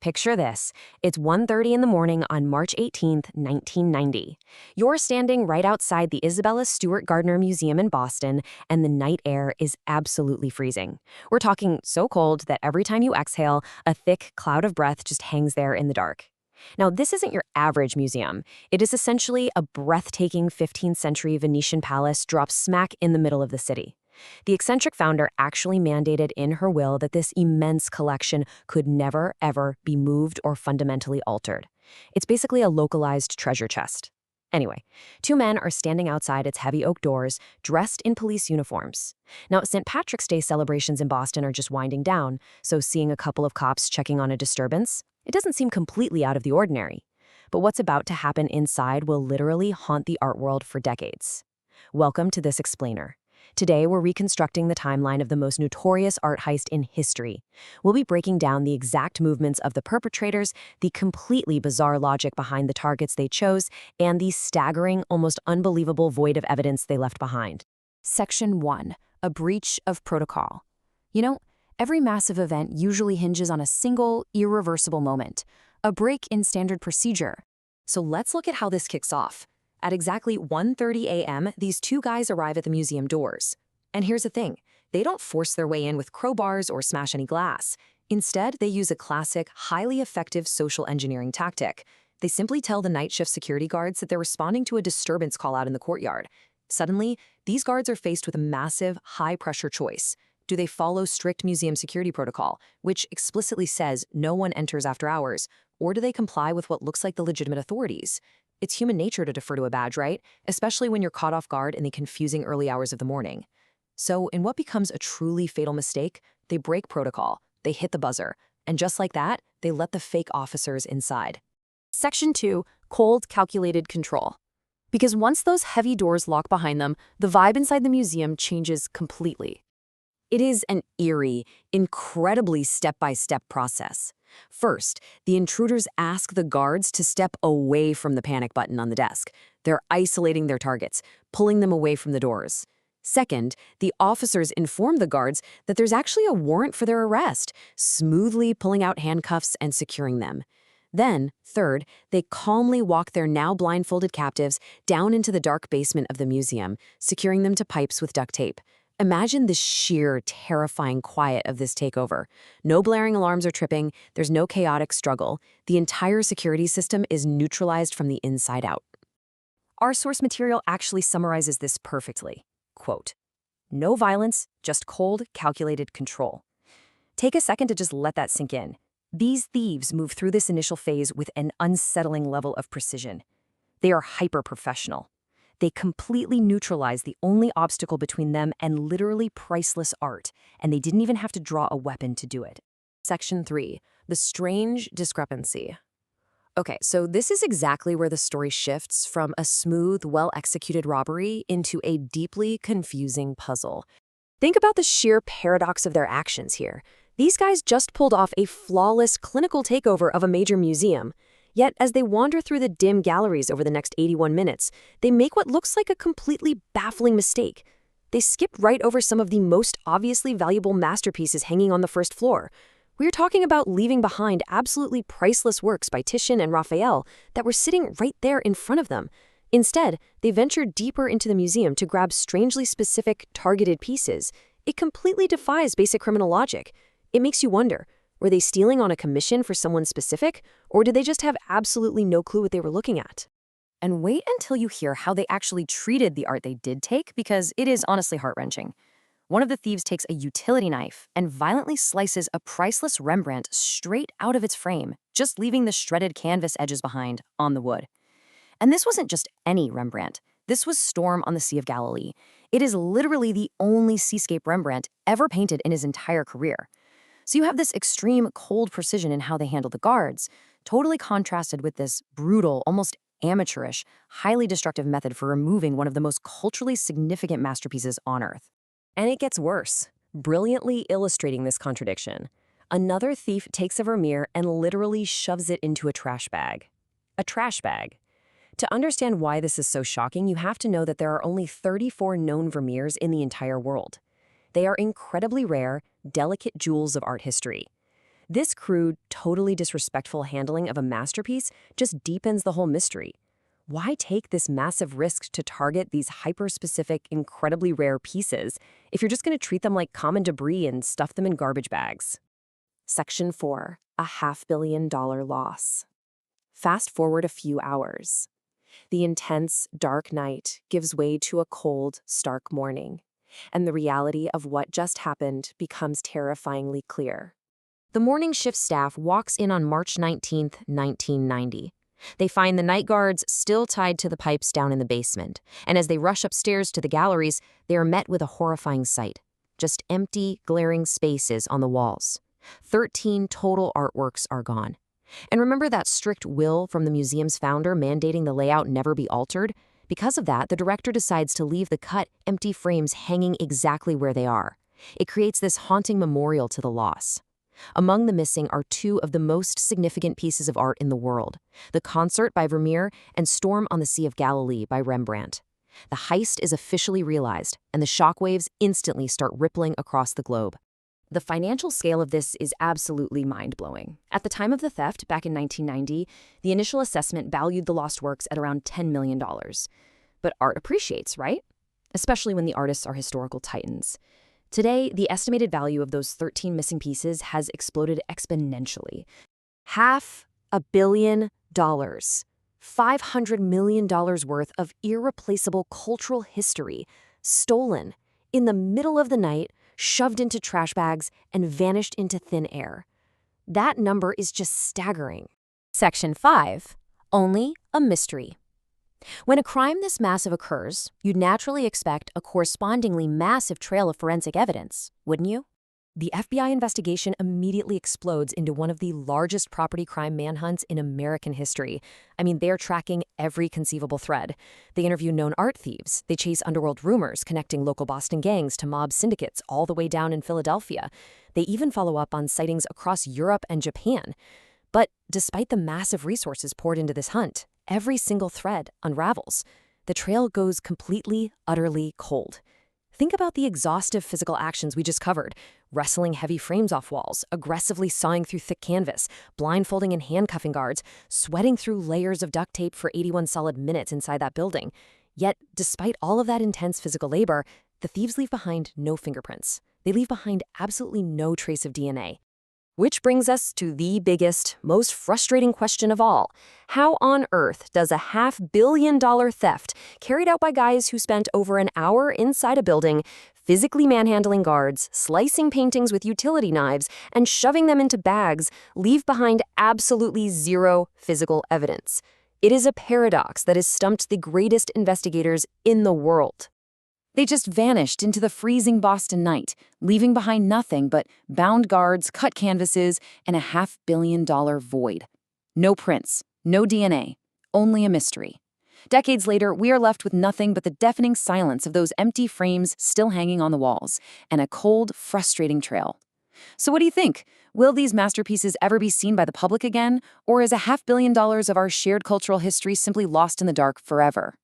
Picture this. It's 1:30 in the morning on March 18th, 1990. You're standing right outside the Isabella Stewart Gardner Museum in Boston, and the night air is absolutely freezing. We're talking so cold that every time you exhale, a thick cloud of breath just hangs there in the dark. Now, this isn't your average museum. It is essentially a breathtaking 15th century Venetian palace dropped smack in the middle of the city. The eccentric founder actually mandated in her will that this immense collection could never, ever be moved or fundamentally altered. It's basically a localized treasure chest. Anyway, two men are standing outside its heavy oak doors, dressed in police uniforms. Now, St. Patrick's Day celebrations in Boston are just winding down, so seeing a couple of cops checking on a disturbance, it doesn't seem completely out of the ordinary. But what's about to happen inside will literally haunt the art world for decades. Welcome to this explainer. Today, we're reconstructing the timeline of the most notorious art heist in history. We'll be breaking down the exact movements of the perpetrators, the completely bizarre logic behind the targets they chose, and the staggering, almost unbelievable void of evidence they left behind. Section 1. A breach of protocol. You know, every massive event usually hinges on a single, irreversible moment, a break in standard procedure. So let's look at how this kicks off. At exactly 1:30 a.m., these two guys arrive at the museum doors. And here's the thing, they don't force their way in with crowbars or smash any glass. Instead, they use a classic, highly effective social engineering tactic. They simply tell the night shift security guards that they're responding to a disturbance call out in the courtyard. Suddenly, these guards are faced with a massive, high-pressure choice. Do they follow strict museum security protocol, which explicitly says no one enters after hours, or do they comply with what looks like the legitimate authorities? It's human nature to defer to a badge, right? Especially when you're caught off guard in the confusing early hours of the morning. So, in what becomes a truly fatal mistake, they break protocol, they hit the buzzer, and just like that, they let the fake officers inside. Section 2. Cold, calculated control. Because once those heavy doors lock behind them, the vibe inside the museum changes completely. It is an eerie, incredibly step-by-step process. First, the intruders ask the guards to step away from the panic button on the desk. They're isolating their targets, pulling them away from the doors. Second, the officers inform the guards that there's actually a warrant for their arrest, smoothly pulling out handcuffs and securing them. Then, third, they calmly walk their now blindfolded captives down into the dark basement of the museum, securing them to pipes with duct tape. Imagine the sheer, terrifying quiet of this takeover. No blaring alarms or tripping, there's no chaotic struggle. The entire security system is neutralized from the inside out. Our source material actually summarizes this perfectly. Quote, "No violence, just cold, calculated control." Take a second to just let that sink in. These thieves move through this initial phase with an unsettling level of precision. They are hyper-professional. They completely neutralize the only obstacle between them and literally priceless art, and they didn't even have to draw a weapon to do it. Section 3. The strange discrepancy. Okay, so this is exactly where the story shifts from a smooth, well-executed robbery into a deeply confusing puzzle. Think about the sheer paradox of their actions here. These guys just pulled off a flawless clinical takeover of a major museum. Yet, as they wander through the dim galleries over the next 81 minutes, they make what looks like a completely baffling mistake. They skip right over some of the most obviously valuable masterpieces hanging on the first floor. We're talking about leaving behind absolutely priceless works by Titian and Raphael that were sitting right there in front of them. Instead, they venture deeper into the museum to grab strangely specific, targeted pieces. It completely defies basic criminal logic. It makes you wonder, were they stealing on a commission for someone specific, or did they just have absolutely no clue what they were looking at? And wait until you hear how they actually treated the art they did take, because it is honestly heart-wrenching. One of the thieves takes a utility knife and violently slices a priceless Rembrandt straight out of its frame, just leaving the shredded canvas edges behind on the wood. And this wasn't just any Rembrandt. This was Storm on the Sea of Galilee. It is literally the only seascape Rembrandt ever painted in his entire career. So you have this extreme cold precision in how they handle the guards, totally contrasted with this brutal, almost amateurish, highly destructive method for removing one of the most culturally significant masterpieces on Earth. And it gets worse. Brilliantly illustrating this contradiction, another thief takes a Vermeer and literally shoves it into a trash bag. A trash bag. To understand why this is so shocking, you have to know that there are only 34 known Vermeers in the entire world. They are incredibly rare, delicate jewels of art history. This crude, totally disrespectful handling of a masterpiece just deepens the whole mystery. Why take this massive risk to target these hyper-specific, incredibly rare pieces if you're just going to treat them like common debris and stuff them in garbage bags? Section 4. A $500 million loss. Fast forward a few hours. The intense, dark night gives way to a cold, stark morning, and the reality of what just happened becomes terrifyingly clear. The morning shift staff walks in on March 19, 1990. They find the night guards still tied to the pipes down in the basement, and as they rush upstairs to the galleries, they are met with a horrifying sight. Just empty, glaring spaces on the walls. 13 total artworks are gone. And remember that strict will from the museum's founder mandating the layout never be altered? Because of that, the director decides to leave the cut, empty frames hanging exactly where they are. It creates this haunting memorial to the loss. Among the missing are two of the most significant pieces of art in the world, The Concert by Vermeer and Storm on the Sea of Galilee by Rembrandt. The heist is officially realized, and the shockwaves instantly start rippling across the globe. The financial scale of this is absolutely mind-blowing. At the time of the theft, back in 1990, the initial assessment valued the lost works at around $10 million. But art appreciates, right? Especially when the artists are historical titans. Today, the estimated value of those 13 missing pieces has exploded exponentially. $500 million. $500 million worth of irreplaceable cultural history, stolen, in the middle of the night, shoved into trash bags, and vanished into thin air. That number is just staggering. Section 5. Only a mystery. When a crime this massive occurs, you'd naturally expect a correspondingly massive trail of forensic evidence, wouldn't you? The FBI investigation immediately explodes into one of the largest property crime manhunts in American history. I mean, they're tracking every conceivable thread. They interview known art thieves. They chase underworld rumors connecting local Boston gangs to mob syndicates all the way down in Philadelphia. They even follow up on sightings across Europe and Japan. But despite the massive resources poured into this hunt, every single thread unravels. The trail goes completely, utterly cold. Think about the exhaustive physical actions we just covered. Wrestling heavy frames off walls, aggressively sawing through thick canvas, blindfolding and handcuffing guards, sweating through layers of duct tape for 81 solid minutes inside that building. Yet, despite all of that intense physical labor, the thieves leave behind no fingerprints. They leave behind absolutely no trace of DNA. Which brings us to the biggest, most frustrating question of all. How on earth does a $500 million theft carried out by guys who spent over an hour inside a building, physically manhandling guards, slicing paintings with utility knives, and shoving them into bags, leave behind absolutely zero physical evidence? It is a paradox that has stumped the greatest investigators in the world. They just vanished into the freezing Boston night, leaving behind nothing but bound guards, cut canvases, and a $500 million void. No prints, no DNA, only a mystery. Decades later, we are left with nothing but the deafening silence of those empty frames still hanging on the walls, and a cold, frustrating trail. So what do you think? Will these masterpieces ever be seen by the public again, or is $500 million of our shared cultural history simply lost in the dark forever?